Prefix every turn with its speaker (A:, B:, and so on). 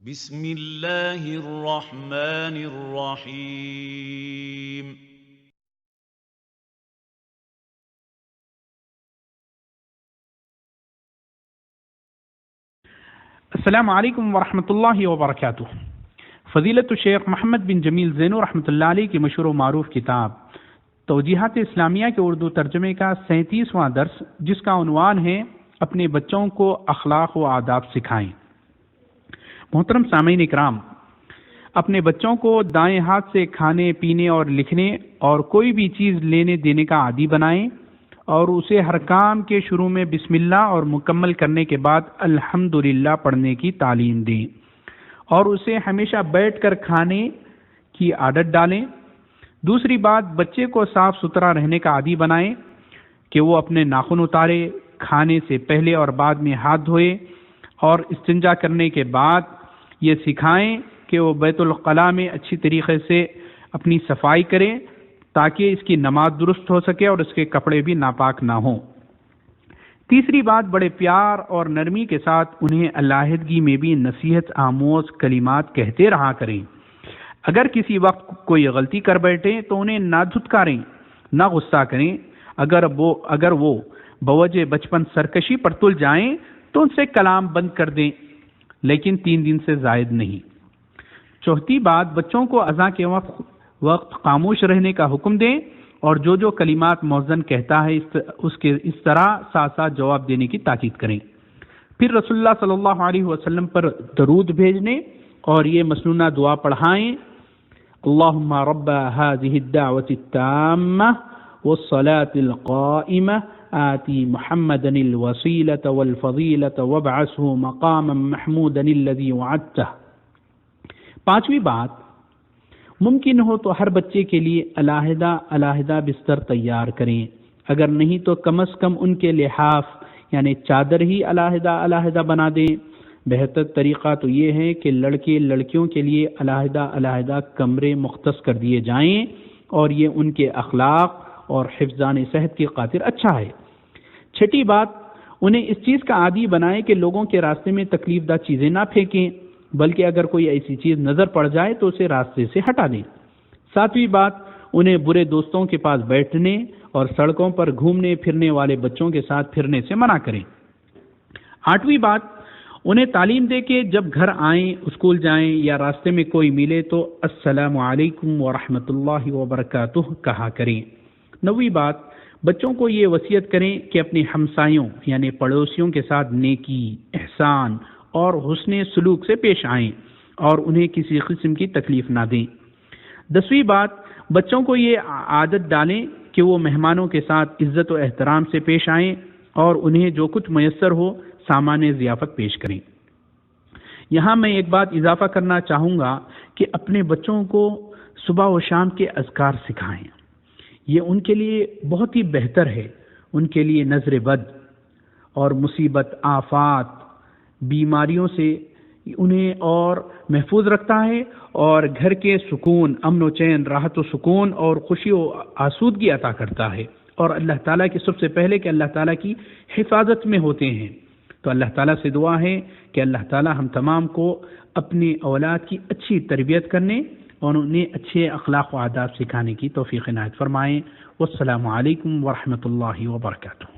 A: بسم اللہ الرحمن الرحیم
B: السلام علیکم ورحمۃ اللہ وبرکاتہ۔ فضیلت الشیخ محمد بن جمیل زینو رحمۃ اللہ علیہ کی مشہور و معروف کتاب توجیہات اسلامیہ کے اردو ترجمے کا 37واں درس، جس کا عنوان ہے اپنے بچوں کو اخلاق و آداب سکھائیں۔ محترم سامعین اکرام، اپنے بچوں کو دائیں ہاتھ سے کھانے پینے اور لکھنے اور کوئی بھی چیز لینے دینے کا عادی بنائیں، اور اسے ہر کام کے شروع میں بسم اللہ اور مکمل کرنے کے بعد الحمدللہ پڑھنے کی تعلیم دیں، اور اسے ہمیشہ بیٹھ کر کھانے کی عادت ڈالیں۔ دوسری بات، بچے کو صاف ستھرا رہنے کا عادی بنائیں کہ وہ اپنے ناخن اتارے، کھانے سے پہلے اور بعد میں ہاتھ دھوئے، اور استنجا کرنے کے بعد یہ سکھائیں کہ وہ بیت الخلاء میں اچھی طریقے سے اپنی صفائی کریں تاکہ اس کی نماز درست ہو سکے اور اس کے کپڑے بھی ناپاک نہ ہوں۔ تیسری بات، بڑے پیار اور نرمی کے ساتھ انہیں علیحدگی میں بھی نصیحت آموز کلمات کہتے رہا کریں۔ اگر کسی وقت کوئی غلطی کر بیٹھیں تو انہیں نہ دھتکاریں، نہ غصہ کریں۔ اگر وہ بوجہ بچپن سرکشی پر تل جائیں تو ان سے کلام بند کر دیں، لیکن 3 دن سے زائد نہیں۔ چوتھی بات، بچوں کو اذان کے وقت خاموش رہنے کا حکم دیں، اور جو کلمات مؤذن کہتا ہے اس طرح ساتھ ساتھ جواب دینے کی تاکید کریں۔ پھر رسول اللہ صلی اللہ علیہ وسلم پر درود بھیجنے اور یہ مسنونہ دعا پڑھائیں: اللہم رب هذه الدعوة التامة والصلاة القائمة آتی محمدا الوسیلة والفضیلة وابعثه مقاما محمودا الذی وعدته۔ پانچویں بات، ممکن ہو تو ہر بچے کے لیے علیحدہ بستر تیار کریں، اگر نہیں تو کم از کم ان کے لحاف یعنی چادر ہی علیحدہ بنا دیں۔ بہتر طریقہ تو یہ ہے کہ لڑکے لڑکیوں کے لیے علیحدہ کمرے مختص کر دیے جائیں، اور یہ ان کے اخلاق اور حفظان صحت کی خاطر اچھا ہے۔ چھٹی بات، انہیں اس چیز کا عادی بنائیں کہ لوگوں کے راستے میں تکلیف دہ چیزیں نہ پھینکیں، بلکہ اگر کوئی ایسی چیز نظر پڑ جائے تو اسے راستے سے ہٹا دیں۔ ساتویں بات، انہیں برے دوستوں کے پاس بیٹھنے اور سڑکوں پر گھومنے پھرنے والے بچوں کے ساتھ پھرنے سے منع کریں۔ آٹھویں بات، انہیں تعلیم دے کہ جب گھر آئیں، اسکول جائیں یا راستے میں کوئی ملے تو السلام علیکم ورحمۃ اللہ وبرکاتہ کہا کریں۔ نویں بات، بچوں کو یہ وصیت کریں کہ اپنے ہمسایوں یعنی پڑوسیوں کے ساتھ نیکی، احسان اور حسن سلوک سے پیش آئیں، اور انہیں کسی قسم کی تکلیف نہ دیں۔ 10ویں بات، بچوں کو یہ عادت ڈالیں کہ وہ مہمانوں کے ساتھ عزت و احترام سے پیش آئیں، اور انہیں جو کچھ میسر ہو سامان ضیافت پیش کریں۔ یہاں میں ایک بات اضافہ کرنا چاہوں گا کہ اپنے بچوں کو صبح و شام کے اذکار سکھائیں، یہ ان کے لیے بہت ہی بہتر ہے، ان کے لیے نظر بد اور مصیبت، آفات، بیماریوں سے انہیں اور محفوظ رکھتا ہے، اور گھر کے سکون، امن و چین، راحت و سکون اور خوشی و آسودگی عطا کرتا ہے، اور اللہ تعالیٰ کی سب سے پہلے کہ اللہ تعالیٰ کی حفاظت میں ہوتے ہیں۔ تو اللہ تعالیٰ سے دعا ہے کہ اللہ تعالیٰ ہم تمام کو اپنی اولاد کی اچھی تربیت کرنے اور انہیں اچھے اخلاق و آداب سکھانے کی توفیق عنایت فرمائیں۔ والسلام علیکم ورحمۃ اللہ وبرکاتہ۔